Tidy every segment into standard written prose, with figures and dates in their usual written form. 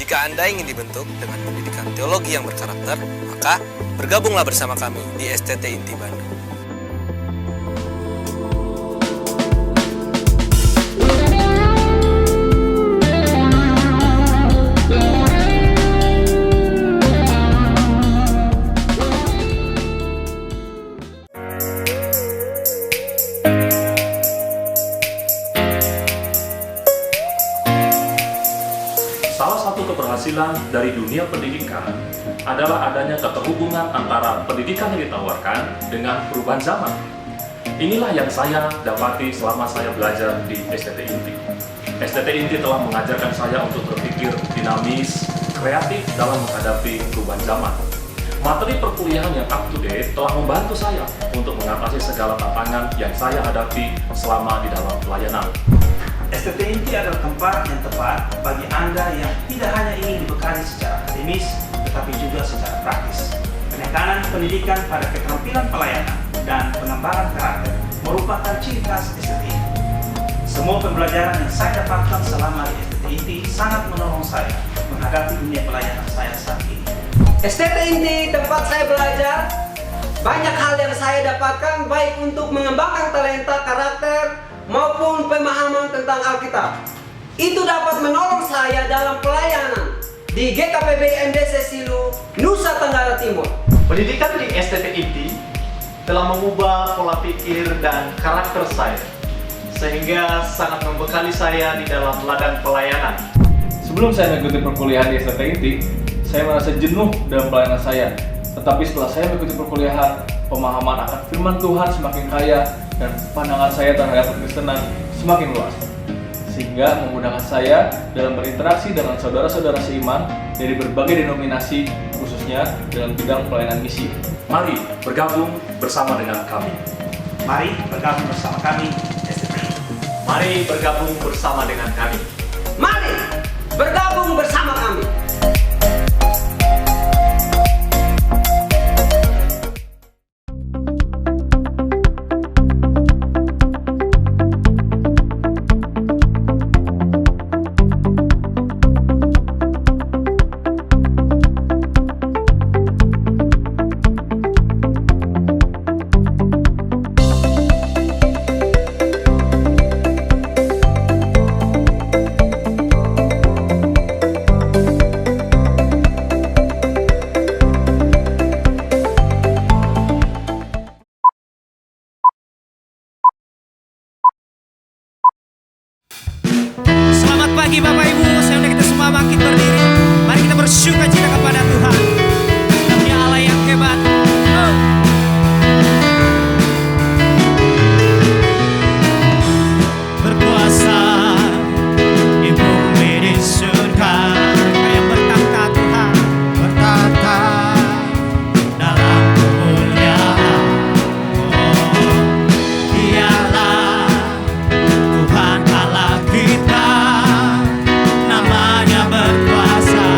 Jika Anda ingin dibentuk dengan pendidikan teologi yang berkarakter, maka bergabunglah bersama kami di STT Inti Bandung. Salah satu keberhasilan dari dunia pendidikan adalah adanya keterhubungan antara pendidikan yang ditawarkan dengan perubahan zaman. Inilah yang saya dapati selama saya belajar di STT Inti. STT Inti telah mengajarkan saya untuk berpikir dinamis, kreatif dalam menghadapi perubahan zaman. Materi perkuliahan yang up to date telah membantu saya untuk mengatasi segala tantangan yang saya hadapi selama di dalam pelayanan. STT Inti adalah tempat yang tepat bagi Anda yang tidak hanya ingin dibekali secara akademis, tetapi juga secara praktis. Penekanan pendidikan pada keterampilan pelayanan dan pengembangan karakter merupakan ciri khas STT Inti. Semua pembelajaran yang saya dapatkan selama di STT Inti sangat menolong saya menghadapi dunia pelayanan saya saat ini. STT Inti tempat saya belajar, banyak hal yang saya dapatkan baik untuk mengembangkan talenta karakter maupun pemahaman tentang Alkitab. Itu dapat menolong saya dalam pelayanan di GKPB MDC Silu, Nusa Tenggara Timur. Pendidikan di STT Inti telah mengubah pola pikir dan karakter saya, sehingga sangat membekali saya di dalam ladang pelayanan. Sebelum saya mengikuti perkuliahan di STT Inti, saya merasa jenuh dalam pelayanan saya. Tetapi setelah saya mengikuti perkuliahan, pemahaman akan firman Tuhan semakin kaya dan pandangan saya terhadap kekristenan semakin luas, sehingga memudahkan saya dalam berinteraksi dengan saudara-saudara seiman dari berbagai denominasi, khususnya dalam bidang pelayanan misi. Mari bergabung bersama dengan kami. Mari bergabung bersama kami STT Inti. Mari bergabung bersama dengan kami. Mari bergabung bersama kami. Selamat pagi Bapak Ibu, saya undang kita semua bangkit berdiri. Mari kita bersyukur cita kepada Tuhan. Kita punya Allah yang hebat. Berkuasa di bumi di surga, yang bertahta Tuhan, bertahta dalam kemuliaan. Dialah Tuhan Allah kita, namanya berkuasa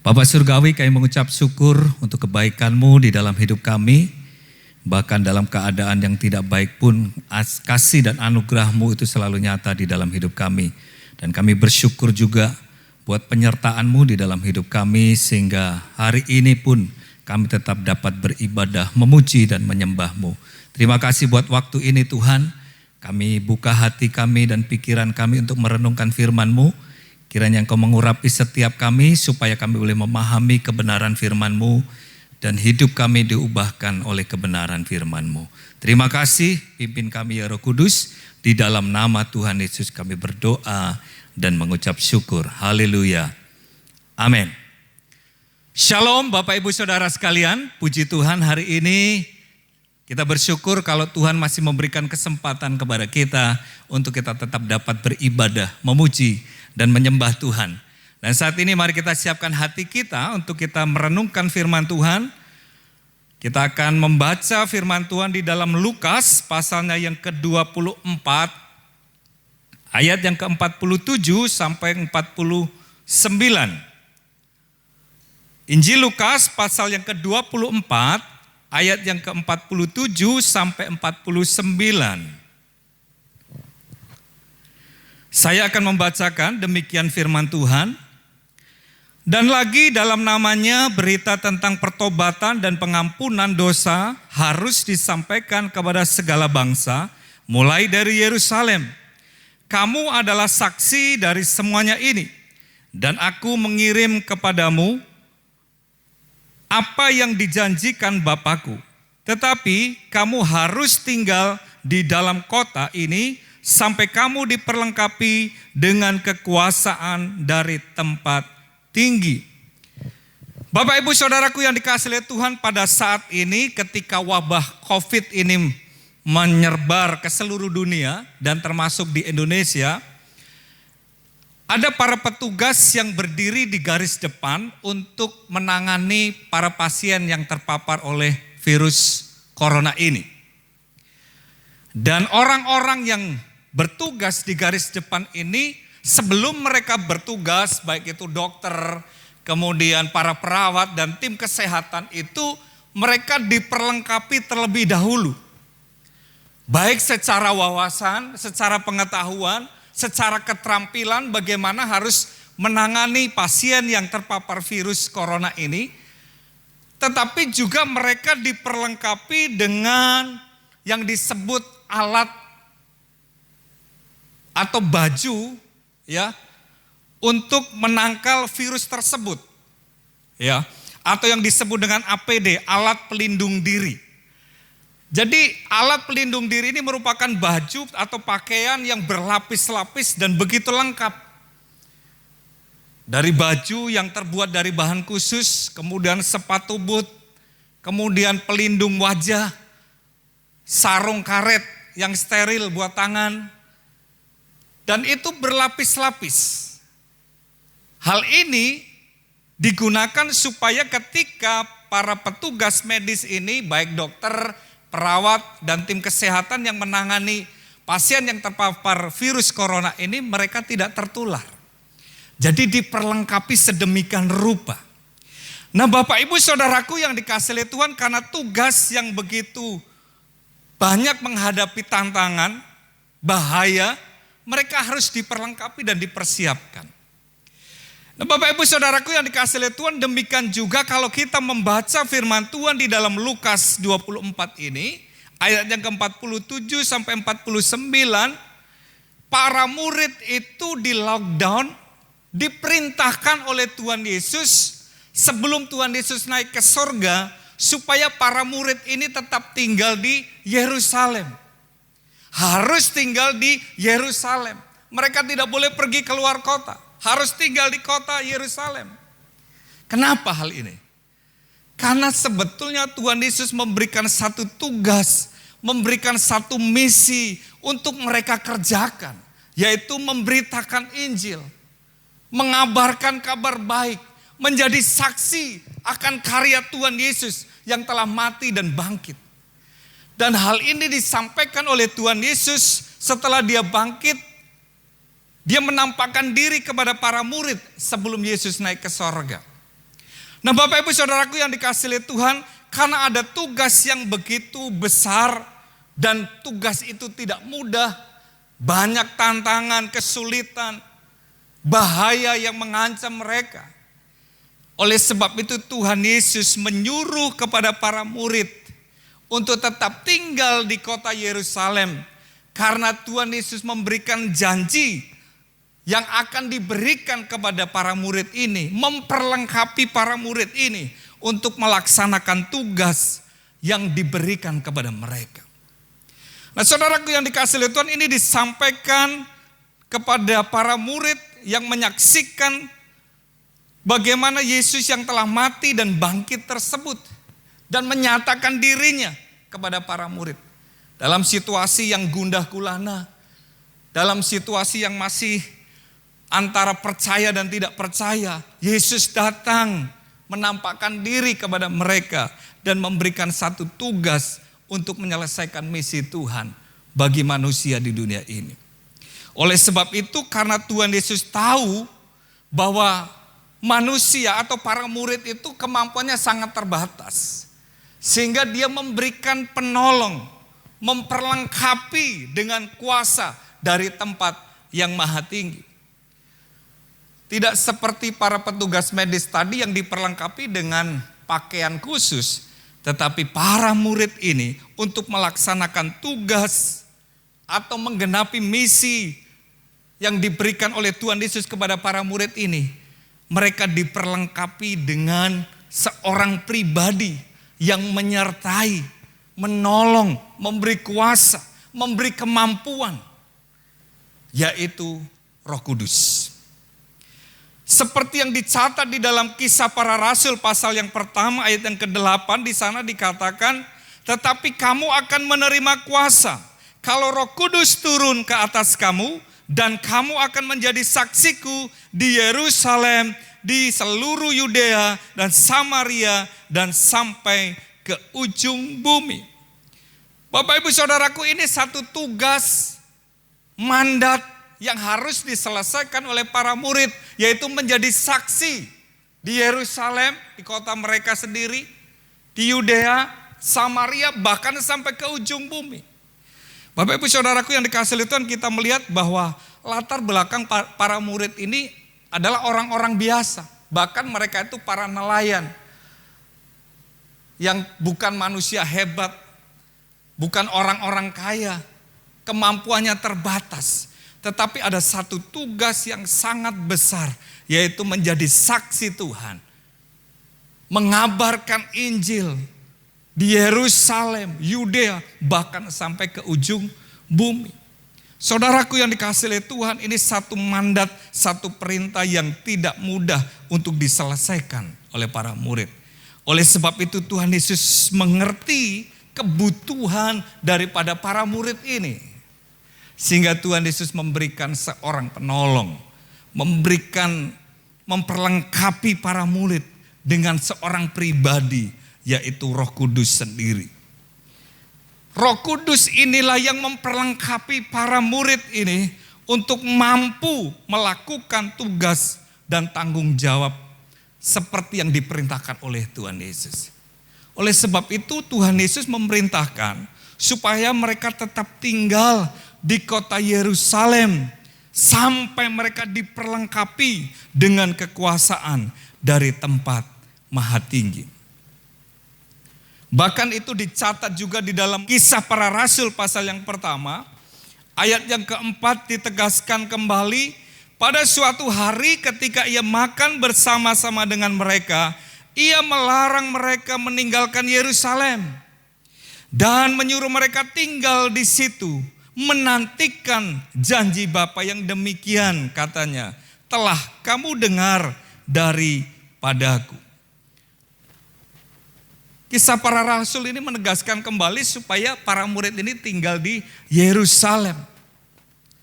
Bapa Surgawi, kami mengucap syukur untuk kebaikan-Mu di dalam hidup kami. Bahkan dalam keadaan yang tidak baik pun kasih dan anugerah-Mu itu selalu nyata di dalam hidup kami. Dan kami bersyukur juga buat penyertaan-Mu di dalam hidup kami sehingga hari ini pun kami tetap dapat beribadah, memuji dan menyembah-Mu. Terima kasih buat waktu ini Tuhan. Kami buka hati kami dan pikiran kami untuk merenungkan firman-Mu. Kiranya Engkau mengurapi setiap kami supaya kami boleh memahami kebenaran firman-Mu dan hidup kami diubahkan oleh kebenaran firman-Mu. Terima kasih, pimpin kami ya Roh Kudus. Di dalam nama Tuhan Yesus kami berdoa dan mengucap syukur. Haleluya. Amin. Shalom Bapak Ibu Saudara sekalian. Puji Tuhan, hari ini kita bersyukur kalau Tuhan masih memberikan kesempatan kepada kita untuk kita tetap dapat beribadah, memuji dan menyembah Tuhan. Dan saat ini mari kita siapkan hati kita untuk kita merenungkan firman Tuhan. Kita akan membaca firman Tuhan di dalam Lukas pasalnya yang ke-24, ayat yang ke-47 sampai 49. Injil Lukas pasal yang ke-24, ayat yang ke-47 sampai 49. Saya akan membacakan demikian firman Tuhan. Dan lagi dalam namanya berita tentang pertobatan dan pengampunan dosa harus disampaikan kepada segala bangsa, mulai dari Yerusalem. Kamu adalah saksi dari semuanya ini, dan aku mengirim kepadamu apa yang dijanjikan Bapakku. Tetapi kamu harus tinggal di dalam kota ini sampai kamu diperlengkapi dengan kekuasaan dari tempat tinggi. Bapak Ibu Saudaraku yang dikasihi oleh Tuhan, pada saat ini ketika wabah COVID ini menyebar ke seluruh dunia dan termasuk di Indonesia, ada para petugas yang berdiri di garis depan untuk menangani para pasien yang terpapar oleh virus corona ini. Dan orang-orang yang bertugas di garis depan ini, sebelum mereka bertugas, baik itu dokter, kemudian para perawat dan tim kesehatan itu, mereka diperlengkapi terlebih dahulu. Baik secara wawasan, secara pengetahuan, secara keterampilan bagaimana harus menangani pasien yang terpapar virus corona ini. Tetapi juga mereka diperlengkapi dengan yang disebut alat atau baju ya untuk menangkal virus tersebut. Ya, atau yang disebut dengan APD, alat pelindung diri. Jadi alat pelindung diri ini merupakan baju atau pakaian yang berlapis-lapis dan begitu lengkap. Dari baju yang terbuat dari bahan khusus, kemudian sepatu boot, kemudian pelindung wajah, sarung karet yang steril buat tangan, dan itu berlapis-lapis. Hal ini digunakan supaya ketika para petugas medis ini, baik dokter, perawat, dan tim kesehatan yang menangani pasien yang terpapar virus corona ini, mereka tidak tertular. Jadi diperlengkapi sedemikian rupa. Nah Bapak Ibu Saudaraku yang dikasihi Tuhan, karena tugas yang begitu banyak menghadapi tantangan, bahaya, mereka harus diperlengkapi dan dipersiapkan. Nah Bapak Ibu Saudaraku yang dikasihi Tuhan, demikian juga kalau kita membaca firman Tuhan di dalam Lukas 24 ini, ayat yang ke-47 sampai 49, para murid itu di lockdown, diperintahkan oleh Tuhan Yesus sebelum Tuhan Yesus naik ke sorga, supaya para murid ini tetap tinggal di Yerusalem. Harus tinggal di Yerusalem. Mereka tidak boleh pergi keluar kota. Harus tinggal di kota Yerusalem. Kenapa hal ini? Karena sebetulnya Tuhan Yesus memberikan satu tugas, memberikan satu misi untuk mereka kerjakan, yaitu memberitakan Injil, mengabarkan kabar baik, menjadi saksi akan karya Tuhan Yesus yang telah mati dan bangkit. Dan hal ini disampaikan oleh Tuhan Yesus setelah dia bangkit. Dia menampakkan diri kepada para murid sebelum Yesus naik ke sorga. Nah Bapak Ibu Saudaraku yang dikasihi oleh Tuhan, karena ada tugas yang begitu besar dan tugas itu tidak mudah, banyak tantangan, kesulitan, bahaya yang mengancam mereka. Oleh sebab itu Tuhan Yesus menyuruh kepada para murid untuk tetap tinggal di kota Yerusalem. Karena Tuhan Yesus memberikan janji yang akan diberikan kepada para murid ini, memperlengkapi para murid ini untuk melaksanakan tugas yang diberikan kepada mereka. Nah saudaraku yang dikasihi oleh Tuhan, ini disampaikan kepada para murid yang menyaksikan bagaimana Yesus yang telah mati dan bangkit tersebut dan menyatakan dirinya kepada para murid. Dalam situasi yang gundah gulana, dalam situasi yang masih antara percaya dan tidak percaya, Yesus datang menampakkan diri kepada mereka dan memberikan satu tugas untuk menyelesaikan misi Tuhan bagi manusia di dunia ini. Oleh sebab itu, karena Tuhan Yesus tahu bahwa manusia atau para murid itu kemampuannya sangat terbatas, sehingga dia memberikan penolong, memperlengkapi dengan kuasa dari tempat yang maha tinggi. Tidak seperti para petugas medis tadi yang diperlengkapi dengan pakaian khusus, tetapi para murid ini untuk melaksanakan tugas atau menggenapi misi yang diberikan oleh Tuhan Yesus kepada para murid ini, mereka diperlengkapi dengan seorang pribadi yang menyertai, menolong, memberi kuasa, memberi kemampuan, yaitu Roh Kudus. Seperti yang dicatat di dalam Kisah Para Rasul pasal yang pertama ayat yang ke-8, di sana dikatakan, tetapi kamu akan menerima kuasa kalau Roh Kudus turun ke atas kamu, dan kamu akan menjadi saksiku di Yerusalem, di seluruh Yudea dan Samaria, dan sampai ke ujung bumi. Bapak Ibu Saudaraku, ini satu tugas, mandat yang harus diselesaikan oleh para murid, yaitu menjadi saksi di Yerusalem, di kota mereka sendiri, di Yudea, Samaria, bahkan sampai ke ujung bumi. Bapak Ibu Saudaraku yang dikasihi Tuhan, kita melihat bahwa latar belakang para murid ini adalah orang-orang biasa. Bahkan mereka itu para nelayan yang bukan manusia hebat, bukan orang-orang kaya, kemampuannya terbatas. Tetapi ada satu tugas yang sangat besar, yaitu menjadi saksi Tuhan. Mengabarkan Injil di Yerusalem, Yudea, bahkan sampai ke ujung bumi. Saudaraku yang dikasihi oleh Tuhan, ini satu mandat, satu perintah yang tidak mudah untuk diselesaikan oleh para murid. Oleh sebab itu Tuhan Yesus mengerti kebutuhan daripada para murid ini. Sehingga Tuhan Yesus memberikan seorang penolong, memperlengkapi para murid dengan seorang pribadi, yaitu Roh Kudus sendiri. Roh Kudus inilah yang memperlengkapi para murid ini untuk mampu melakukan tugas dan tanggung jawab seperti yang diperintahkan oleh Tuhan Yesus. Oleh sebab itu Tuhan Yesus memerintahkan supaya mereka tetap tinggal di kota Yerusalem sampai mereka diperlengkapi dengan kekuasaan dari tempat maha tinggi. Bahkan itu dicatat juga di dalam Kisah Para Rasul pasal yang pertama, ayat yang keempat ditegaskan kembali, pada suatu hari ketika ia makan bersama-sama dengan mereka, ia melarang mereka meninggalkan Yerusalem dan menyuruh mereka tinggal di situ, menantikan janji Bapa yang demikian, katanya, telah kamu dengar daripadaku. Kisah Para Rasul ini menegaskan kembali supaya para murid ini tinggal di Yerusalem.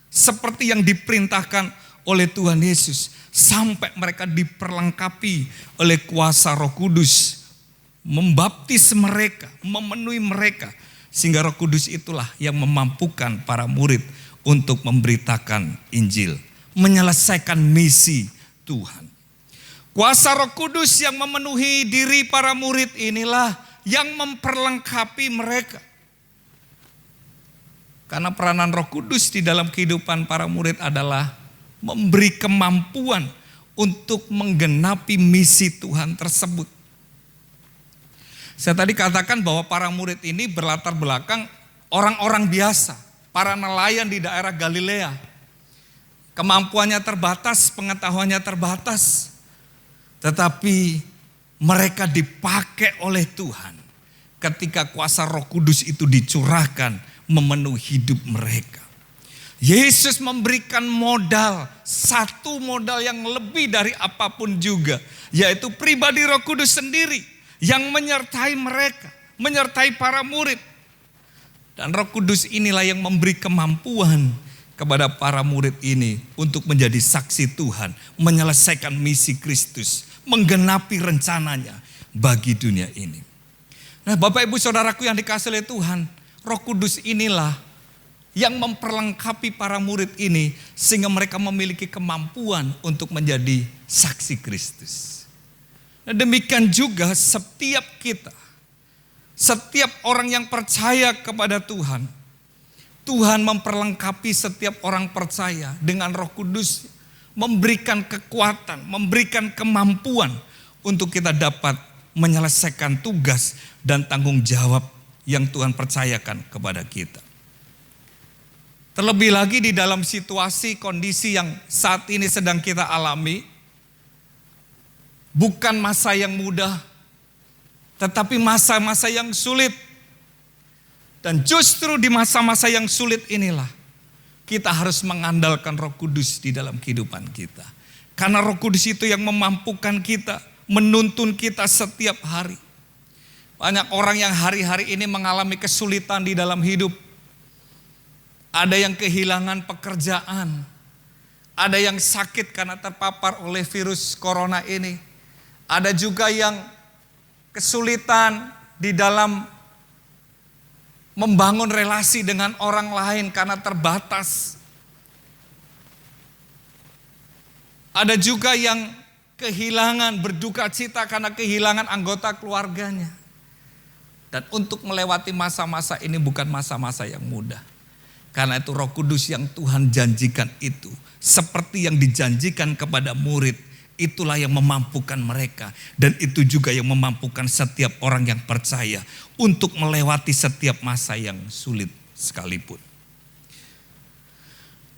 Seperti yang diperintahkan oleh Tuhan Yesus. Sampai mereka diperlengkapi oleh kuasa Roh Kudus. Membaptis mereka, memenuhi mereka. Sehingga Roh Kudus itulah yang memampukan para murid untuk memberitakan Injil. Menyelesaikan misi Tuhan. Kuasa Roh Kudus yang memenuhi diri para murid inilah yang memperlengkapi mereka. Karena peranan Roh Kudus di dalam kehidupan para murid adalah memberi kemampuan untuk menggenapi misi Tuhan tersebut. Saya tadi katakan bahwa para murid ini berlatar belakang orang-orang biasa, para nelayan di daerah Galilea. Kemampuannya terbatas, pengetahuannya terbatas. Tetapi mereka dipakai oleh Tuhan ketika kuasa Roh Kudus itu dicurahkan memenuhi hidup mereka. Yesus memberikan modal, satu modal yang lebih dari apapun juga, yaitu pribadi Roh Kudus sendiri yang menyertai mereka, menyertai para murid. Dan Roh Kudus inilah yang memberi kemampuan kepada para murid ini untuk menjadi saksi Tuhan, menyelesaikan misi Kristus, menggenapi rencananya bagi dunia ini. Nah, Bapak Ibu Saudaraku yang dikasihi oleh Tuhan, Roh Kudus inilah yang memperlengkapi para murid ini sehingga mereka memiliki kemampuan untuk menjadi saksi Kristus. Nah, demikian juga setiap kita, setiap orang yang percaya kepada Tuhan, Tuhan memperlengkapi setiap orang percaya dengan Roh Kudus, memberikan kekuatan, memberikan kemampuan untuk kita dapat menyelesaikan tugas dan tanggung jawab yang Tuhan percayakan kepada kita. Terlebih lagi di dalam situasi kondisi yang saat ini sedang kita alami, bukan masa yang mudah, tetapi masa-masa yang sulit. Dan justru di masa-masa yang sulit inilah kita harus mengandalkan Roh Kudus di dalam kehidupan kita. Karena Roh Kudus itu yang memampukan kita, menuntun kita setiap hari. Banyak orang yang hari-hari ini mengalami kesulitan di dalam hidup. Ada yang kehilangan pekerjaan. Ada yang sakit karena terpapar oleh virus corona ini. Ada juga yang kesulitan di dalam membangun relasi dengan orang lain karena terbatas. Ada juga yang kehilangan, berduka cita karena kehilangan anggota keluarganya. Dan untuk melewati masa-masa ini bukan masa-masa yang mudah. Karena itu Roh Kudus yang Tuhan janjikan itu, seperti yang dijanjikan kepada murid, itulah yang memampukan mereka. Dan itu juga yang memampukan setiap orang yang percaya untuk melewati setiap masa yang sulit sekalipun.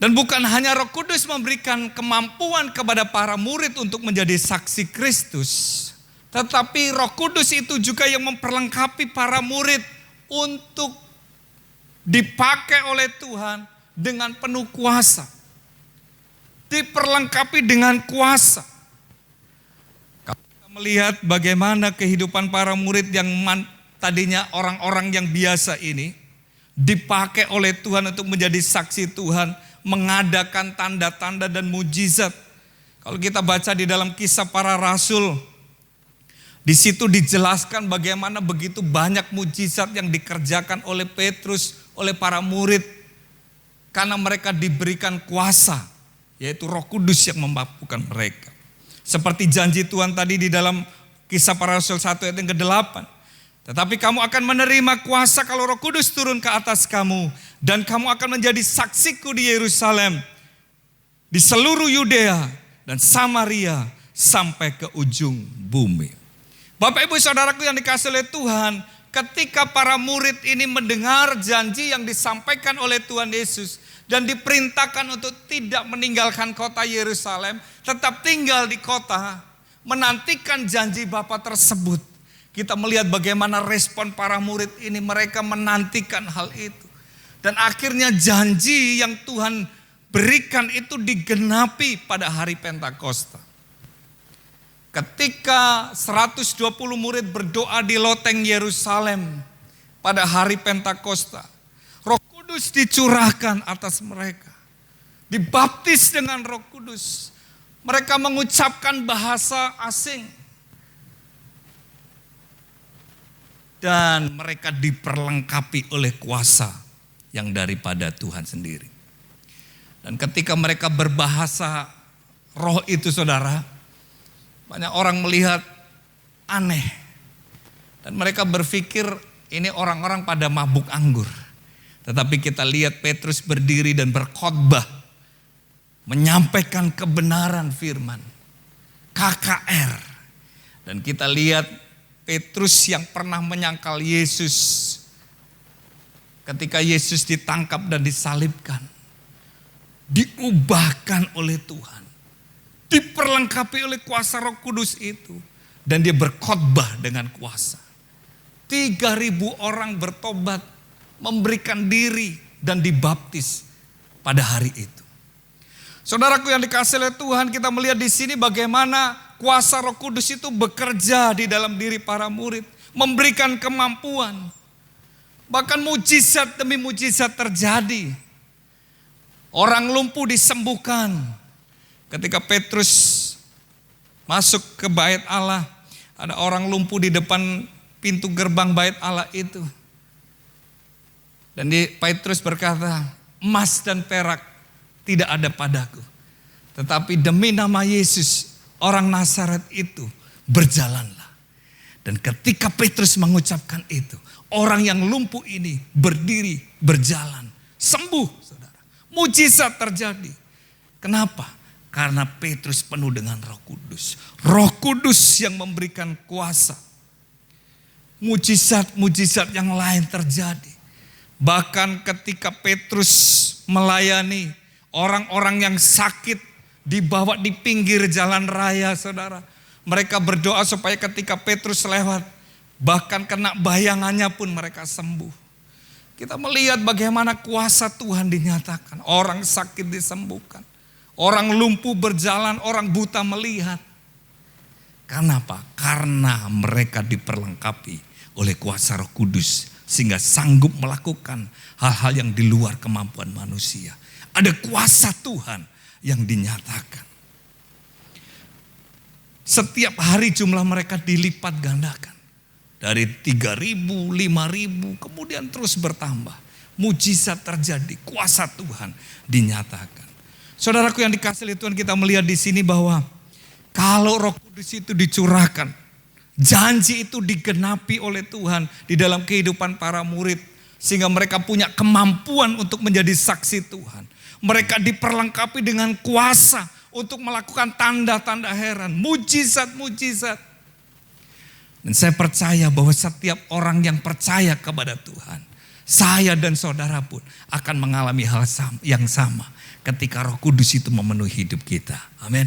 Dan bukan hanya Roh Kudus memberikan kemampuan kepada para murid untuk menjadi saksi Kristus, tetapi Roh Kudus itu juga yang memperlengkapi para murid untuk dipakai oleh Tuhan dengan penuh kuasa. Diperlengkapi dengan kuasa. Kalau kita melihat bagaimana kehidupan para murid yang tadinya orang-orang yang biasa ini, dipakai oleh Tuhan untuk menjadi saksi Tuhan, mengadakan tanda-tanda dan mujizat. Kalau kita baca di dalam Kisah Para Rasul, di situ dijelaskan bagaimana begitu banyak mujizat yang dikerjakan oleh Petrus, oleh para murid. Karena mereka diberikan kuasa, yaitu Roh Kudus yang memampukan mereka. Seperti janji Tuhan tadi di dalam Kisah Para Rasul 1 ayat yang ke-8. Tetapi kamu akan menerima kuasa kalau Roh Kudus turun ke atas kamu. Dan kamu akan menjadi saksiku di Yerusalem, di seluruh Yudea dan Samaria sampai ke ujung bumi. Bapak Ibu Saudaraku yang dikasihi oleh Tuhan, ketika para murid ini mendengar janji yang disampaikan oleh Tuhan Yesus dan diperintahkan untuk tidak meninggalkan kota Yerusalem, tetap tinggal di kota, menantikan janji Bapa tersebut. Kita melihat bagaimana respon para murid ini, mereka menantikan hal itu. Dan akhirnya janji yang Tuhan berikan itu digenapi pada hari Pentakosta. Ketika 120 murid berdoa di loteng Yerusalem pada hari Pentakosta, Roh Kudus dicurahkan atas mereka. Dibaptis dengan Roh Kudus. Mereka mengucapkan bahasa asing. Dan mereka diperlengkapi oleh kuasa yang daripada Tuhan sendiri. Dan ketika mereka berbahasa roh itu saudara, Banyak orang melihat aneh. Dan mereka berpikir ini orang-orang pada mabuk anggur. Tetapi kita lihat Petrus berdiri dan berkhotbah. Menyampaikan kebenaran firman. KKR. Dan kita lihat Petrus yang pernah menyangkal Yesus. Ketika Yesus ditangkap dan disalibkan. Diubahkan oleh Tuhan. Diperlengkapi oleh kuasa Roh Kudus itu. Dan dia berkhotbah dengan kuasa. 3.000 orang bertobat. Memberikan diri dan dibaptis pada hari itu. Saudaraku yang dikasihi oleh Tuhan, kita melihat di sini bagaimana kuasa Roh Kudus itu bekerja di dalam diri para murid. Memberikan kemampuan. Bahkan mujizat demi mujizat terjadi. Orang lumpuh disembuhkan. Ketika Petrus masuk ke bait Allah, ada orang lumpuh di depan pintu gerbang bait Allah itu. Dan Petrus berkata, emas dan perak tidak ada padaku. Tetapi demi nama Yesus, orang Nazaret itu berjalanlah. Dan ketika Petrus mengucapkan itu, orang yang lumpuh ini berdiri, berjalan, sembuh, saudara. Mujizat terjadi. Kenapa? Karena Petrus penuh dengan Roh Kudus. Roh Kudus yang memberikan kuasa. Mujizat-mujizat yang lain terjadi. Bahkan ketika Petrus melayani orang-orang yang sakit dibawa di pinggir jalan raya, saudara. Mereka berdoa supaya ketika Petrus lewat, bahkan kena bayangannya pun mereka sembuh. Kita melihat bagaimana kuasa Tuhan dinyatakan. Orang sakit disembuhkan. Orang lumpuh berjalan, orang buta melihat. Karena apa? Karena mereka diperlengkapi oleh kuasa Roh Kudus. Sehingga sanggup melakukan hal-hal yang di luar kemampuan manusia. Ada kuasa Tuhan yang dinyatakan. Setiap hari jumlah mereka dilipat gandakan. Dari 3.000, 5.000, kemudian terus bertambah. Mujizat terjadi, kuasa Tuhan dinyatakan. Saudaraku yang dikasihi oleh Tuhan, kita melihat di sini bahwa kalau Roh Kudus itu dicurahkan, janji itu digenapi oleh Tuhan di dalam kehidupan para murid. Sehingga mereka punya kemampuan untuk menjadi saksi Tuhan. Mereka diperlengkapi dengan kuasa untuk melakukan tanda-tanda heran, mujizat-mujizat. Dan saya percaya bahwa setiap orang yang percaya kepada Tuhan, saya dan saudara pun akan mengalami hal yang sama ketika Roh Kudus itu memenuhi hidup kita. Amin.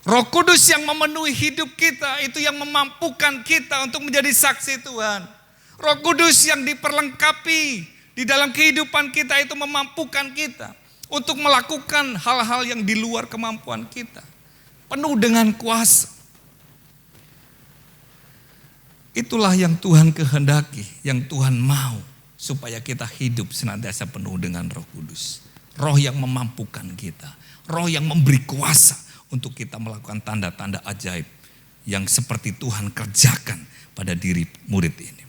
Roh Kudus yang memenuhi hidup kita itu yang memampukan kita untuk menjadi saksi Tuhan. Roh Kudus yang diperlengkapi di dalam kehidupan kita itu memampukan kita untuk melakukan hal-hal yang di luar kemampuan kita. Penuh dengan kuasa. Itulah yang Tuhan kehendaki, yang Tuhan mau supaya kita hidup senantiasa penuh dengan Roh Kudus. Roh yang memampukan kita, roh yang memberi kuasa untuk kita melakukan tanda-tanda ajaib yang seperti Tuhan kerjakan pada diri murid ini.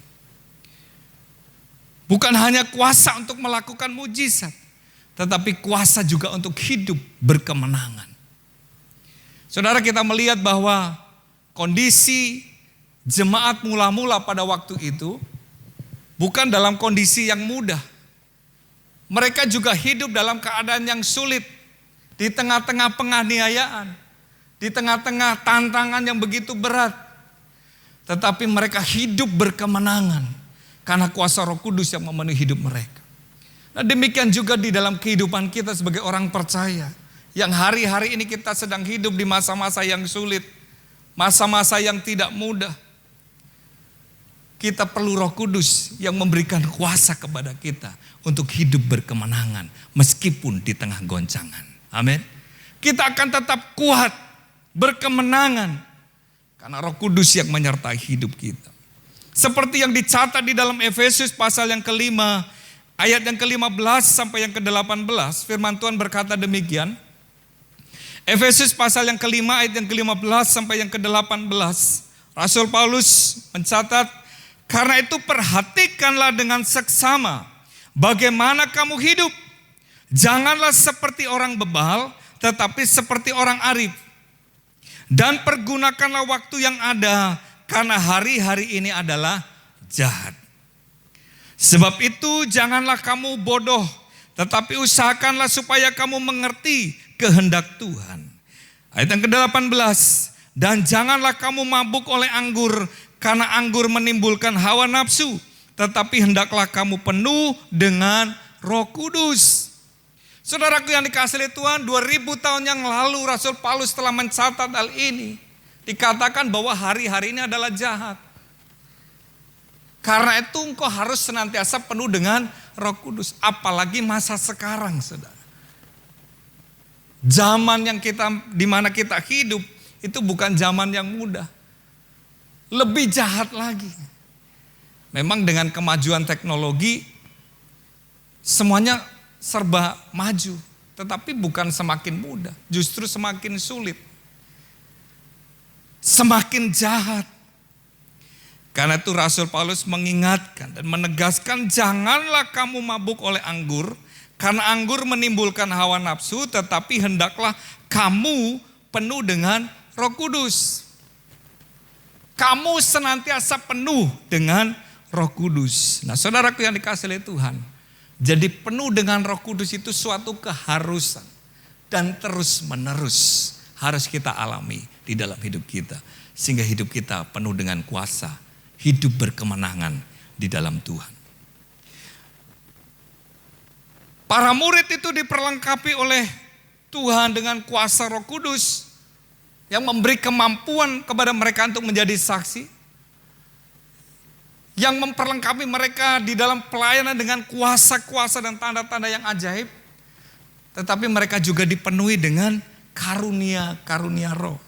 Bukan hanya kuasa untuk melakukan mujizat, tetapi kuasa juga untuk hidup berkemenangan. Saudara, kita melihat bahwa kondisi jemaat mula-mula pada waktu itu bukan dalam kondisi yang mudah. Mereka juga hidup dalam keadaan yang sulit. Di tengah-tengah penganiayaan. Di tengah-tengah tantangan yang begitu berat. Tetapi mereka hidup berkemenangan. Karena kuasa Roh Kudus yang memenuhi hidup mereka. Nah, demikian juga di dalam kehidupan kita sebagai orang percaya. Yang hari-hari ini kita sedang hidup di masa-masa yang sulit. Masa-masa yang tidak mudah. Kita perlu Roh Kudus yang memberikan kuasa kepada kita untuk hidup berkemenangan meskipun di tengah goncangan. Amin. Kita akan tetap kuat, berkemenangan karena Roh Kudus yang menyertai hidup kita. Seperti yang dicatat di dalam Efesus pasal yang kelima, ayat yang ke-15 sampai yang ke-18, firman Tuhan berkata demikian. Efesus pasal yang kelima, ayat yang ke-15 sampai yang ke-18, Rasul Paulus mencatat, karena itu perhatikanlah dengan seksama bagaimana kamu hidup. Janganlah seperti orang bebal, tetapi seperti orang arif. Dan pergunakanlah waktu yang ada, karena hari-hari ini adalah jahat. Sebab itu janganlah kamu bodoh, tetapi usahakanlah supaya kamu mengerti kehendak Tuhan. Ayat yang ke-18, dan janganlah kamu mabuk oleh anggur, karena anggur menimbulkan hawa nafsu, tetapi hendaklah kamu penuh dengan Roh Kudus. Saudaraku yang dikasihi oleh Tuhan, 2000 tahun yang lalu Rasul Paulus telah mencatat hal ini. Dikatakan bahwa hari-hari ini adalah jahat. Karena itu engkau harus senantiasa penuh dengan Roh Kudus. Apalagi masa sekarang, saudara. Zaman yang di mana kita hidup itu bukan zaman yang mudah. Lebih jahat lagi. Memang dengan kemajuan teknologi semuanya serba maju, tetapi bukan semakin mudah, justru semakin sulit. Semakin jahat. Karena itu Rasul Paulus mengingatkan dan menegaskan, janganlah kamu mabuk oleh anggur, karena anggur menimbulkan hawa nafsu, tetapi hendaklah kamu penuh dengan Roh Kudus. Kamu senantiasa penuh dengan Roh Kudus. Nah, saudaraku yang dikasihi oleh Tuhan, jadi penuh dengan Roh Kudus itu suatu keharusan dan terus menerus harus kita alami di dalam hidup kita, sehingga hidup kita penuh dengan kuasa, hidup berkemenangan di dalam Tuhan. Para murid itu diperlengkapi oleh Tuhan dengan kuasa Roh Kudus yang memberi kemampuan kepada mereka untuk menjadi saksi, yang memperlengkapi mereka di dalam pelayanan dengan kuasa-kuasa dan tanda-tanda yang ajaib. Tetapi mereka juga dipenuhi dengan karunia-karunia roh.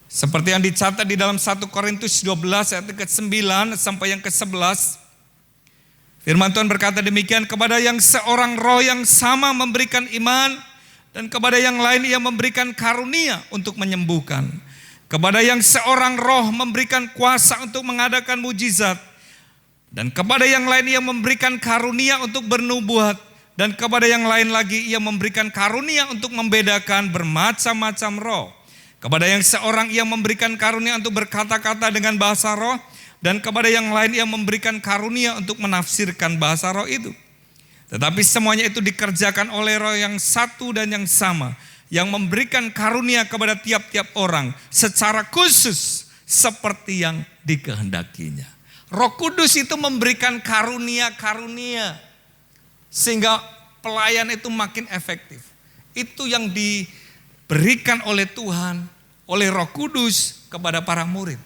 Seperti yang dicatat di dalam 1 Korintus 12 ayat ke-9 sampai yang ke-11. Firman Tuhan berkata demikian, kepada yang seorang roh yang sama memberikan iman, dan kepada yang lain ia memberikan karunia untuk menyembuhkan. Kepada yang seorang roh memberikan kuasa untuk mengadakan mujizat. Dan kepada yang lain ia memberikan karunia untuk bernubuat. Dan kepada yang lain lagi ia memberikan karunia untuk membedakan bermacam-macam roh. Kepada yang seorang ia memberikan karunia untuk berkata-kata dengan bahasa roh. Dan kepada yang lain ia memberikan karunia untuk menafsirkan bahasa roh itu. Tetapi semuanya itu dikerjakan oleh Roh yang satu dan yang sama, yang memberikan karunia kepada tiap-tiap orang secara khusus seperti yang dikehendakinya. Roh Kudus itu memberikan karunia-karunia sehingga pelayan itu makin efektif. Itu yang diberikan oleh Tuhan, oleh Roh Kudus kepada para murid.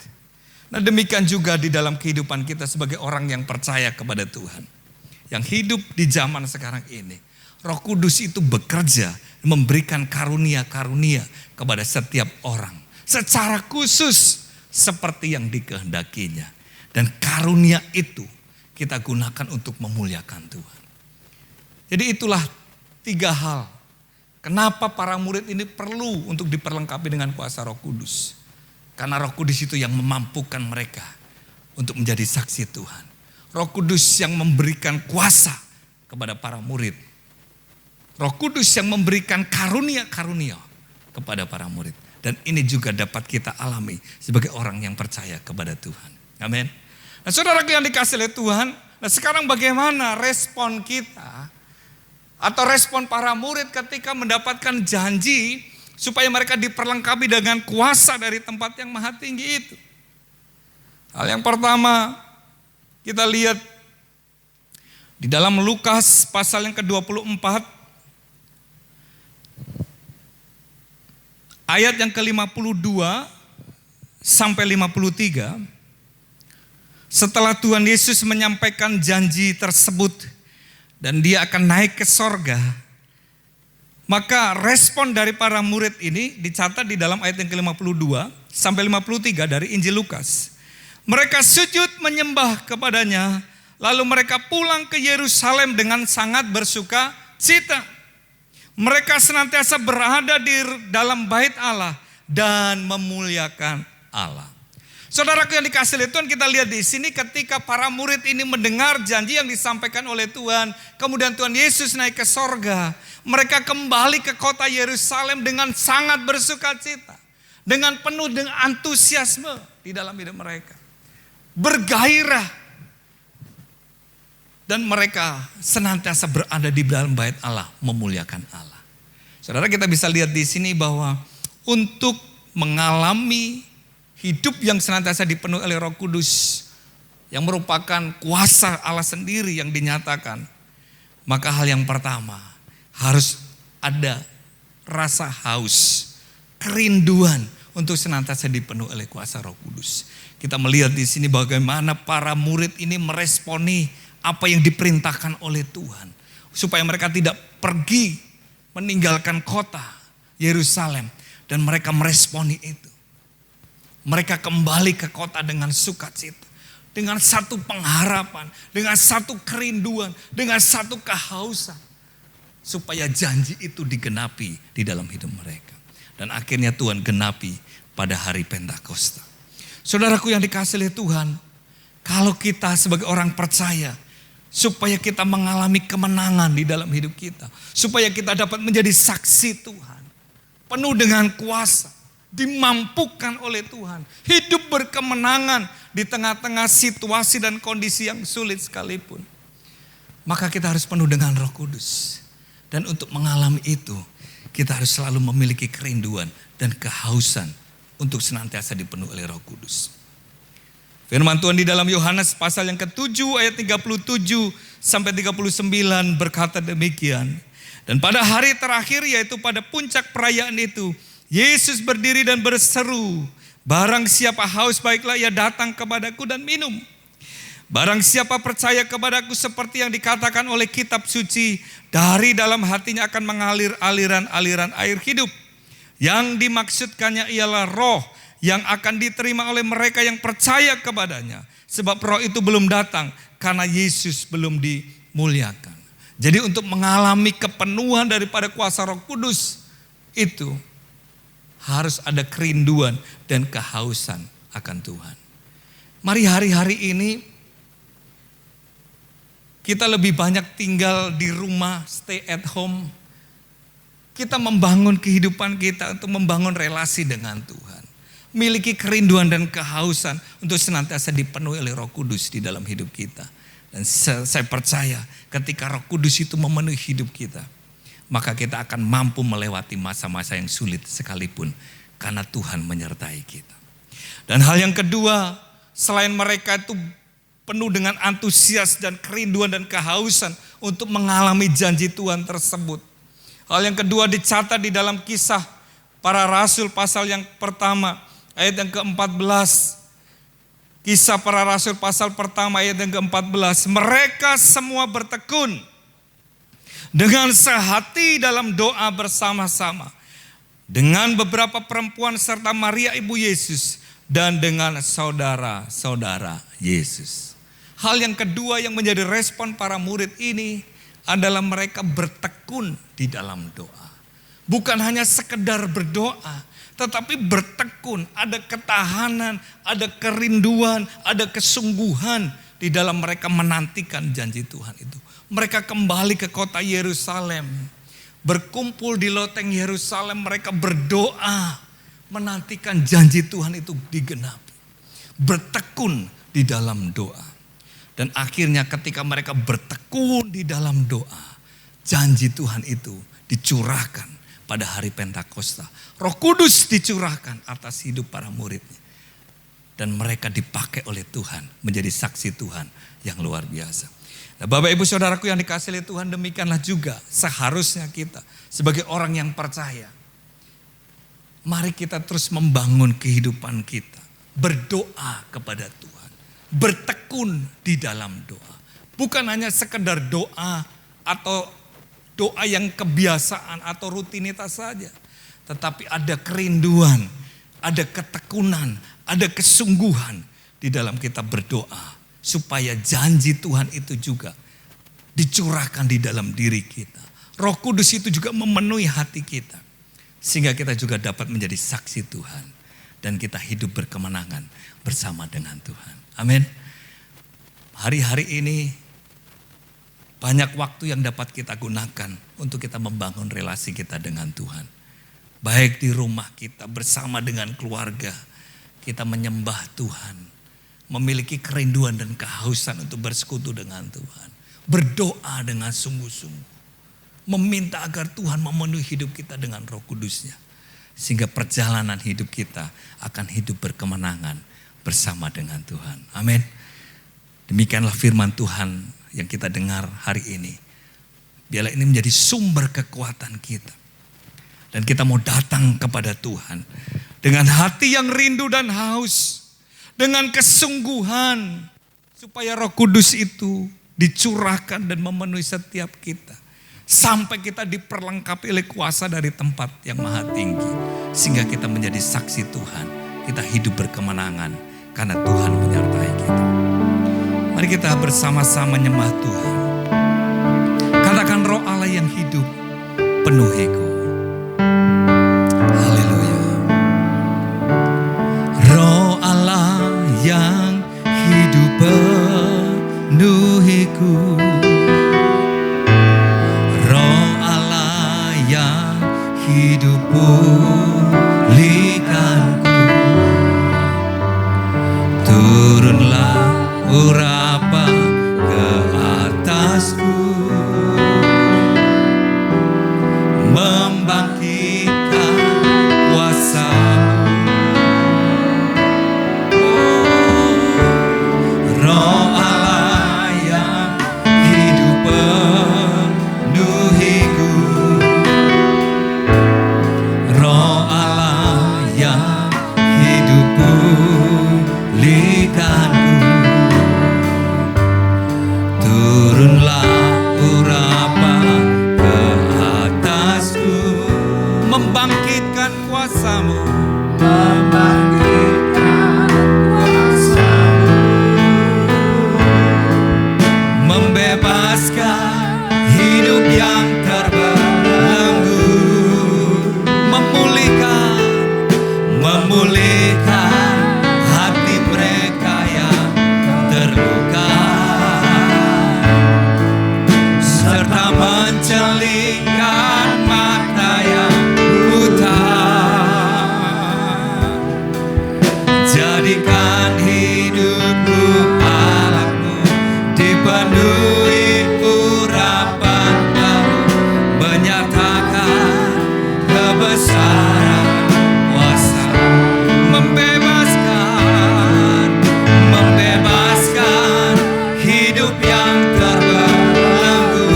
Nah, demikian juga di dalam kehidupan kita sebagai orang yang percaya kepada Tuhan. Yang hidup di zaman sekarang ini, Roh Kudus itu bekerja memberikan karunia-karunia kepada setiap orang secara khusus seperti yang dikehendakinya. Dan karunia itu kita gunakan untuk memuliakan Tuhan. Jadi itulah 3 hal kenapa para murid ini perlu untuk diperlengkapi dengan kuasa Roh Kudus. Karena Roh Kudus itu yang memampukan mereka untuk menjadi saksi Tuhan. Roh Kudus yang memberikan kuasa kepada para murid. Roh Kudus yang memberikan karunia-karunia kepada para murid. Dan ini juga dapat kita alami sebagai orang yang percaya kepada Tuhan. Amin. Nah, saudara yang dikasihi oleh Tuhan, nah sekarang bagaimana respon kita atau respon para murid ketika mendapatkan janji supaya mereka diperlengkapi dengan kuasa dari tempat yang maha tinggi itu? Hal yang pertama, kita lihat di dalam Lukas pasal yang ke-24 ayat yang ke-52 sampai 53. Setelah Tuhan Yesus menyampaikan janji tersebut dan dia akan naik ke sorga, maka respon dari para murid ini dicatat di dalam ayat yang ke-52 sampai 53 dari Injil Lukas. Mereka sujud menyembah kepadanya, lalu mereka pulang ke Yerusalem dengan sangat bersuka cita. Mereka senantiasa berada di dalam bait Allah dan memuliakan Allah. Saudaraku yang dikasihi oleh Tuhan, kita lihat di sini ketika para murid ini mendengar janji yang disampaikan oleh Tuhan, kemudian Tuhan Yesus naik ke sorga, mereka kembali ke kota Yerusalem dengan sangat bersukacita, dengan penuh dengan antusiasme di dalam hidup mereka, bergairah, dan mereka senantiasa berada di dalam bait Allah, memuliakan Allah. Saudara, kita bisa lihat di sini bahwa untuk mengalami hidup yang senantiasa dipenuhi oleh Roh Kudus, yang merupakan kuasa Allah sendiri yang dinyatakan, maka hal yang pertama harus ada rasa haus, kerinduan untuk senantiasa dipenuhi oleh kuasa Roh Kudus. Kita melihat di sini bagaimana para murid ini meresponi apa yang diperintahkan oleh Tuhan, supaya mereka tidak pergi meninggalkan kota Yerusalem, dan mereka meresponi itu. Mereka kembali ke kota dengan sukacita, dengan satu pengharapan, dengan satu kerinduan, dengan satu kehausan, supaya janji itu digenapi di dalam hidup mereka. Dan akhirnya Tuhan genapi pada hari Pentakosta. Saudaraku yang dikasihi oleh Tuhan, kalau kita sebagai orang percaya, supaya kita mengalami kemenangan di dalam hidup kita, supaya kita dapat menjadi saksi Tuhan, penuh dengan kuasa, dimampukan oleh Tuhan, hidup berkemenangan di tengah-tengah situasi dan kondisi yang sulit sekalipun, maka kita harus penuh dengan Roh Kudus. Dan untuk mengalami itu, kita harus selalu memiliki kerinduan dan kehausan untuk senantiasa dipenuhi oleh Roh Kudus. Firman Tuhan di dalam Yohanes pasal yang ke-7 ayat 37 sampai 39 berkata demikian. Dan pada hari terakhir, yaitu pada puncak perayaan itu, Yesus berdiri dan berseru, barang siapa haus, baiklah ia datang kepadaku dan minum. Barang siapa percaya kepadaku seperti yang dikatakan oleh kitab suci, dari dalam hatinya akan mengalir aliran-aliran air hidup. Yang dimaksudkannya ialah roh yang akan diterima oleh mereka yang percaya kepadanya. Sebab roh itu belum datang karena Yesus belum dimuliakan. Jadi untuk mengalami kepenuhan daripada kuasa Roh Kudus itu, harus ada kerinduan dan kehausan akan Tuhan. Mari hari-hari ini kita lebih banyak tinggal di rumah, stay at home. Kita membangun kehidupan kita untuk membangun relasi dengan Tuhan. Miliki kerinduan dan kehausan untuk senantiasa dipenuhi oleh Roh Kudus di dalam hidup kita. Dan saya percaya ketika Roh Kudus itu memenuhi hidup kita, maka kita akan mampu melewati masa-masa yang sulit sekalipun, karena Tuhan menyertai kita. Dan hal yang kedua, selain mereka itu penuh dengan antusias dan kerinduan dan kehausan untuk mengalami janji Tuhan tersebut, hal yang kedua dicatat di dalam Kisah Para Rasul pasal yang pertama ayat yang ke-14. Kisah Para Rasul pasal pertama ayat yang ke-14. Mereka semua bertekun dengan sehati dalam doa bersama-sama dengan beberapa perempuan serta Maria ibu Yesus dan dengan saudara-saudara Yesus. Hal yang kedua yang menjadi respon para murid ini adalah mereka bertekun di dalam doa. Bukan hanya sekedar berdoa, tetapi bertekun, ada ketahanan, ada kerinduan, ada kesungguhan di dalam mereka menantikan janji Tuhan itu. Mereka kembali ke kota Yerusalem, berkumpul di loteng Yerusalem, mereka berdoa, menantikan janji Tuhan itu digenapi. Bertekun di dalam doa. Dan akhirnya ketika mereka bertekun di dalam doa, janji Tuhan itu dicurahkan pada hari Pentakosta. Roh Kudus dicurahkan atas hidup para muridnya. Dan mereka dipakai oleh Tuhan menjadi saksi Tuhan yang luar biasa. Nah, Bapak Ibu Saudaraku yang dikasihi Tuhan, demikianlah juga seharusnya kita sebagai orang yang percaya. Mari kita terus membangun kehidupan kita. Berdoa kepada Tuhan. Bertekun di dalam doa. Bukan hanya sekedar doa atau doa yang kebiasaan atau rutinitas saja. Tetapi ada kerinduan, ada ketekunan, ada kesungguhan di dalam kita berdoa. Supaya janji Tuhan itu juga dicurahkan di dalam diri kita. Roh Kudus itu juga memenuhi hati kita. Sehingga kita juga dapat menjadi saksi Tuhan. dan kita hidup berkemenangan bersama dengan Tuhan. Amin. Hari-hari ini banyak waktu yang dapat kita gunakan untuk kita membangun relasi kita dengan Tuhan. Baik di rumah kita bersama dengan keluarga, kita menyembah Tuhan, memiliki kerinduan dan kehausan untuk bersekutu dengan Tuhan. Berdoa dengan sungguh-sungguh, meminta agar Tuhan memenuhi hidup kita dengan Roh Kudus-Nya. Sehingga perjalanan hidup kita akan hidup berkemenangan bersama dengan Tuhan. Amin. Demikianlah firman Tuhan yang kita dengar hari ini. Biarlah ini menjadi sumber kekuatan kita. Dan kita mau datang kepada Tuhan dengan hati yang rindu dan haus, dengan kesungguhan, supaya Roh Kudus itu dicurahkan dan memenuhi setiap kita. Sampai kita diperlengkapi oleh kuasa dari tempat yang maha tinggi. Sehingga kita menjadi saksi Tuhan. Kita hidup berkemenangan karena Tuhan menyertai kita. Mari kita bersama-sama nyembah Tuhan. Katakan, Roh Allah yang hidup penuhiku. Haleluya. Roh Allah yang hidup penuhiku. Roh Allah yang hidup pulihkanku. Turunlah urapan ke atasku, membangkitkan kuasa-Mu. Roh Allah yang hidup penuhiku. Roh Allah yang hidup pulihkanku. Turunlah urapan ke atasku, membangkitkan kuasa-Mu. Membangkitkan kuasa-Mu. Membebaskan hidup yang terbelenggu. Memulihkan hati mereka yang terluka. Serta mencelingkan mata yang buta. Jadikan hidupku alatmu, dipenuhi urapan baru, menyatakan kebesaran kuasa. Membebaskan hidup yang terbelenggu.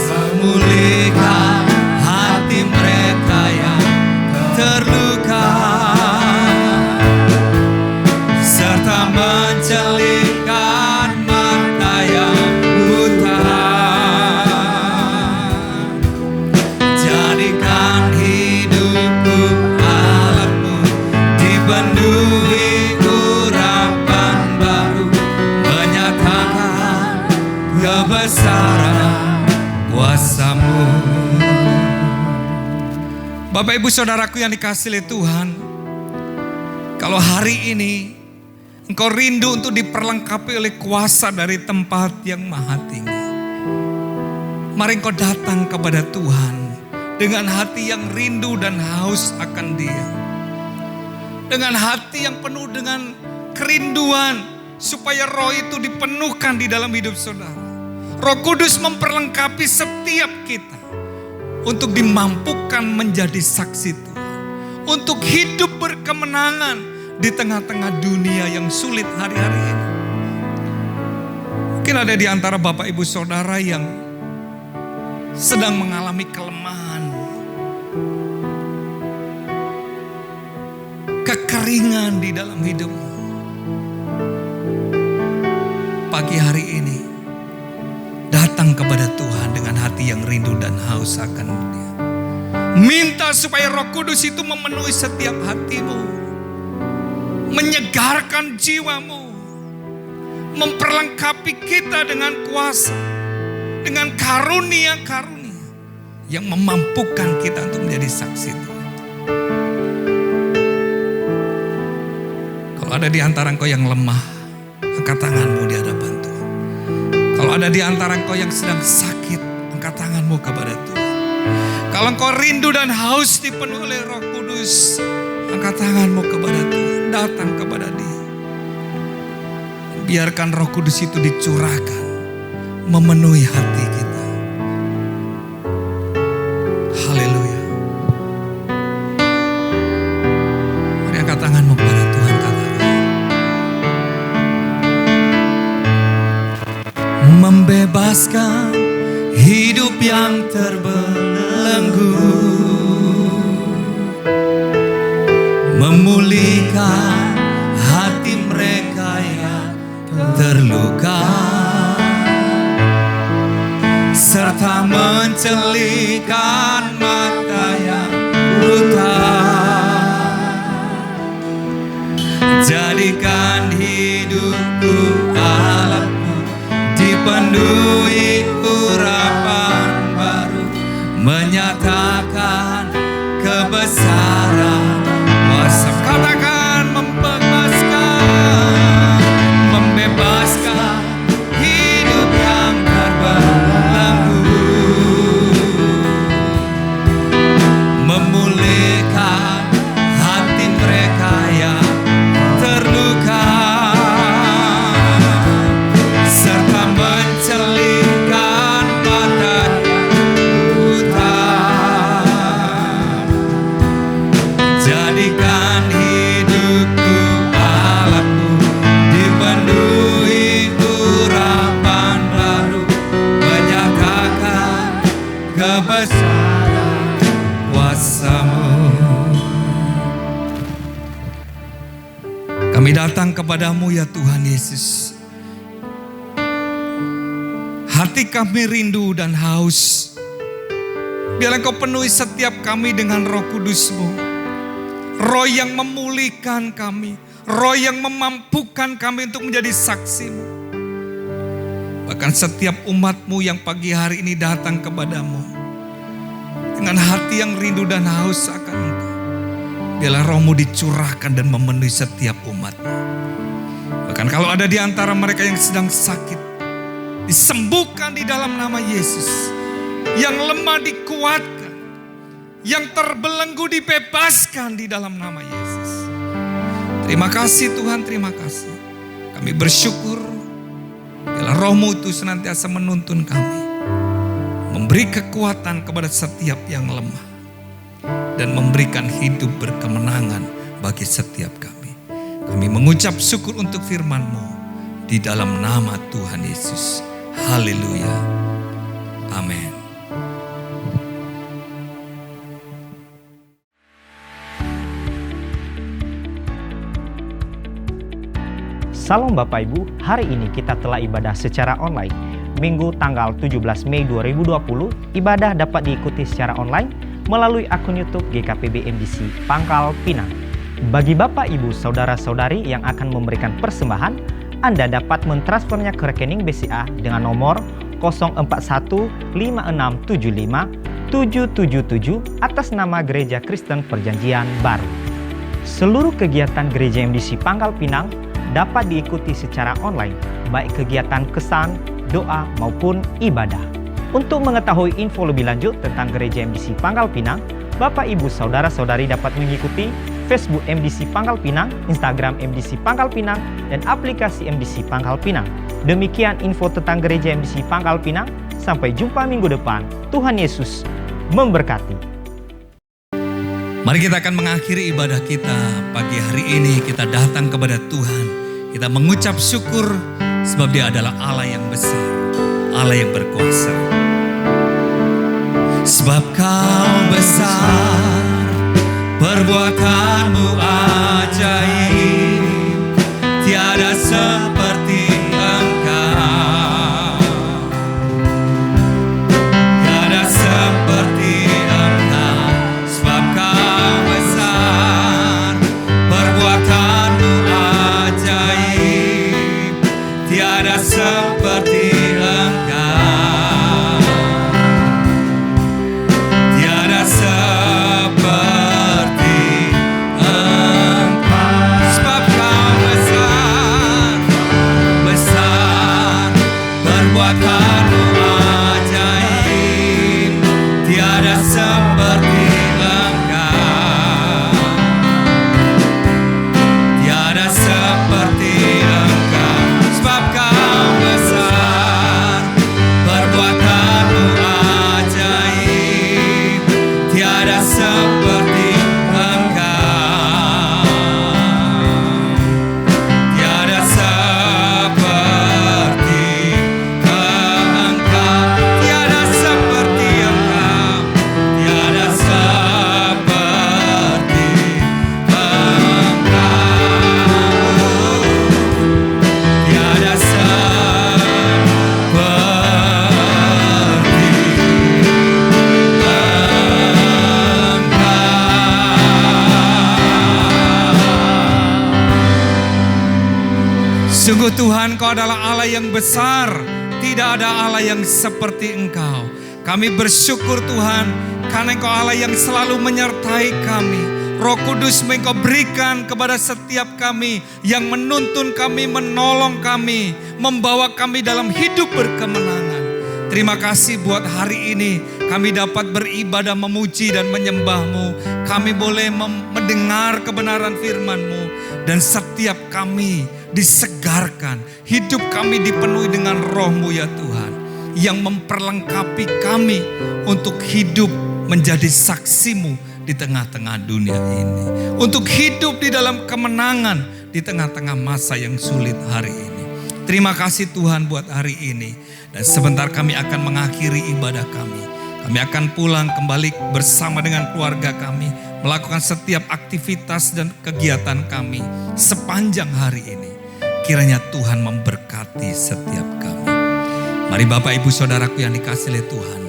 Memulihkan hati mereka yang terluka. Serta mencelingkan mata yang buta. Jadikan hidupku alatmu, dipenuhi urapan baru, menyatakan kebesaran kuasa-Mu. Bapak Ibu Saudaraku yang dikasihi oleh Tuhan, kalau hari ini engkau rindu untuk diperlengkapi oleh kuasa dari tempat yang maha tinggi, mari engkau datang kepada Tuhan dengan hati yang rindu dan haus akan Dia. Dengan hati yang penuh dengan kerinduan supaya roh itu dipenuhkan di dalam hidup saudara. Roh Kudus memperlengkapi setiap kita untuk dimampukan menjadi saksi Tuhan. Untuk hidup berkemenangan di tengah-tengah dunia yang sulit hari-hari ini. Mungkin ada di antara Bapak Ibu Saudara yang sedang mengalami kelemahan, kekeringan di dalam hidupmu. Pagi hari ini datang kepada Tuhan dengan hati yang rindu dan haus akan Dia. Minta supaya Roh Kudus itu memenuhi setiap hatimu, menyegarkan jiwamu, memperlengkapi kita dengan kuasa, dengan karunia-karunia yang memampukan kita untuk menjadi saksi Tuhan. ada di antara engkau yang lemah, angkat tanganmu di hadapan Tuhan. Kalau ada di antara engkau yang sedang sakit, angkat tanganmu kepada Tuhan. Kalau engkau rindu dan haus dipenuhi oleh Roh Kudus, angkat tanganmu kepada Tuhan, datang kepada Dia. Biarkan Roh Kudus itu dicurahkan, memenuhi hati kita. Haleluya. Mari angkat tanganmu kepada Tuhan, katakan. Membebaskan hidup yang terbelenggu, memulihkan hati mereka yang terluka, serta mencelikan mata yang buta. Jadikan hidupku alatmu, dipenuhi urapan baru, menyatakan kebesaran kuasa. Katakan membebaskan hidup yang terbelenggu, memulihkan hati mereka yang terluka, serta mencelingkan mata buta. Jadikan hidupku alatmu, dipenuhi urapan baru, menyatakan kebesaran kuasa-Mu. Kami datang kepadamu ya Tuhan Yesus. Hati kami rindu dan haus. Biarlah Engkau penuhi setiap kami dengan Roh Kudus-Mu. Roh yang memulihkan kami. Roh yang memampukan kami untuk menjadi saksi-Mu. Bahkan setiap umat-Mu yang pagi hari ini datang kepadamu dengan hati yang rindu dan haus akan Engkau. Biarlah Roh-Mu dicurahkan dan memenuhi setiap umat-Mu. Bahkan kalau ada di antara mereka yang sedang sakit, disembuhkan di dalam nama Yesus. Yang lemah dikuatkan, yang terbelenggu dibebaskan di dalam nama Yesus. Terima kasih Tuhan, terima kasih. Kami bersyukur bila Roh-Mu itu senantiasa menuntun kami, memberi kekuatan kepada setiap yang lemah, dan memberikan hidup berkemenangan bagi setiap kami. Kami mengucap syukur untuk firman-Mu di dalam nama Tuhan Yesus. Haleluya. Amin. Salam Bapak Ibu, hari ini kita telah ibadah secara online. Minggu tanggal 17 Mei 2020, ibadah dapat diikuti secara online melalui akun YouTube GKPB MDC Pangkal Pinang. Bagi Bapak Ibu Saudara-saudari yang akan memberikan persembahan, Anda dapat mentransfernya ke rekening BCA dengan nomor 04156757777 atas nama Gereja Kristen Perjanjian Baru. Seluruh kegiatan Gereja MDC Pangkal Pinang dapat diikuti secara online, baik kegiatan kesan, doa, maupun ibadah. Untuk mengetahui info lebih lanjut tentang Gereja MDC Pangkal Pinang, Bapak Ibu Saudara-saudari dapat mengikuti Facebook MDC Pangkal Pinang, Instagram MDC Pangkal Pinang, dan aplikasi MDC Pangkal Pinang. Demikian info tentang Gereja MDC Pangkal Pinang. Sampai jumpa minggu depan. Tuhan Yesus memberkati. Mari kita akan mengakhiri ibadah kita pagi hari ini. Kita datang kepada Tuhan. Kita mengucap syukur sebab Dia adalah Allah yang besar, Allah yang berkuasa. Sebab Kau besar, perbuatan-Mu ajaib, tiada seperti Engkau, tiada seperti Engkau. Sebab Kau besar, perbuatan-Mu ajaib, tiada seperti Engkau, tiada seperti Engkau. Sungguh Tuhan, Kau adalah Allah yang besar. Tidak ada Allah yang seperti Engkau. Kami bersyukur Tuhan, karena Engkau Allah yang selalu menyertai kami. Roh Kudus Engkau berikan kepada setiap kami, yang menuntun kami, menolong kami, membawa kami dalam hidup berkemenangan. Terima kasih buat hari ini kami dapat beribadah, memuji dan menyembah-Mu. Kami boleh mendengar kebenaran firman-Mu. Dan setiap kami disegarkan. Hidup kami dipenuhi dengan Roh-Mu ya Tuhan. Yang memperlengkapi kami untuk hidup menjadi saksi-Mu di tengah-tengah dunia ini. Untuk hidup di dalam kemenangan di tengah-tengah masa yang sulit hari ini. Terima kasih Tuhan buat hari ini. Dan sebentar kami akan mengakhiri ibadah kami. Kami akan pulang kembali bersama dengan keluarga kami. Melakukan setiap aktivitas dan kegiatan kami sepanjang hari ini. Kiranya Tuhan memberkati setiap kami. Mari Bapak Ibu Saudaraku yang dikasihi oleh Tuhan.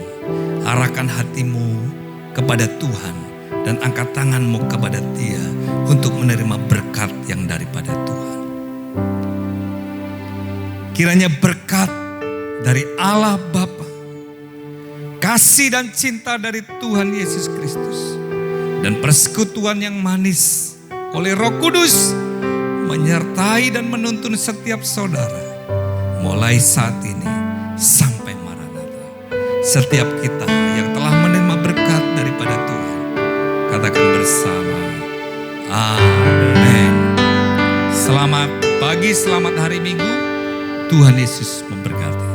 Arahkan hatimu kepada Tuhan. Dan angkat tanganmu kepada Dia untuk menerima berkat yang daripada Tuhan. Kiranya berkat dari Allah Bapa, kasih dan cinta dari Tuhan Yesus Kristus, dan persekutuan yang manis oleh Roh Kudus menyertai dan menuntun setiap saudara mulai saat ini sampai Maranatha. Setiap kita yang telah menerima berkat daripada Tuhan, katakan bersama, amin. Selamat pagi, selamat hari Minggu. Tuhan Yesus memberkati.